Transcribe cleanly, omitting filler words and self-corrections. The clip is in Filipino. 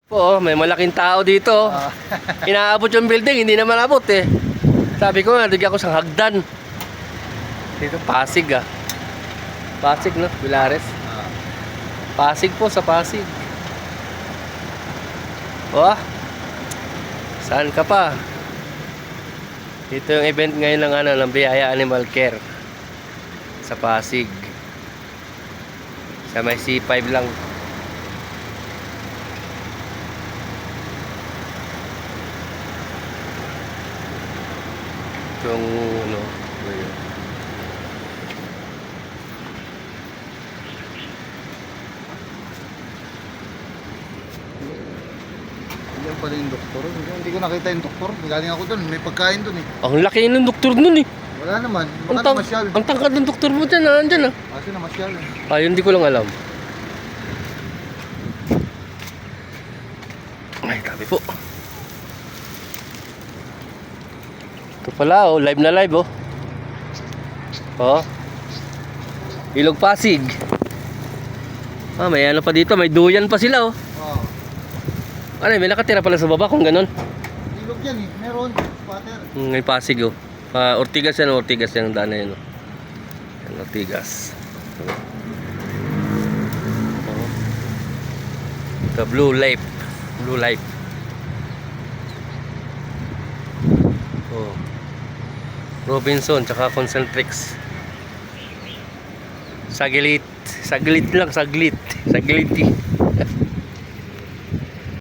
Po, may malaking tao dito. Inaabot yung building, hindi naman abot eh. Sabi ko nga, digyan ko sa hagdan. Dito, Pasig ah. Pasig no, Villares. Pasig po, sa Pasig. Oh, saan ka pa? Ito yung event ngayon ng ng Biyaya Animal Care sa Pasig. Sa may C5 lang. Yung ano, yun. Yan pala yung doktor. Hindi ko nakita yung doktor. Galing ako doon. May pagkain doon eh. Ang laki ng doktor nun eh. Wala naman. Baka na masyal. Ang tangkad ng doktor mo dyan, nandyan ah. Kasi na masyal. Ayun, hindi ko lang alam. Ay, tabi po. Ito pala oh, live na live oh. Oh. Ilog Pasig. Ah, may ano pa dito, may duyan pa sila oh. Oo. Ano, may nakatira pala sa baba kung ganun. Ilog yan eh. Meron. Water. May Pasig oh. Ortigas yan, Ortigas yan ang daan na yun oh. Yan, Ortigas. Oh. Ito, Blue Life. Blue Life. Oh. Robinson, tsaka Concentrix. Saglit. Saglit lang, saglit. Saglit.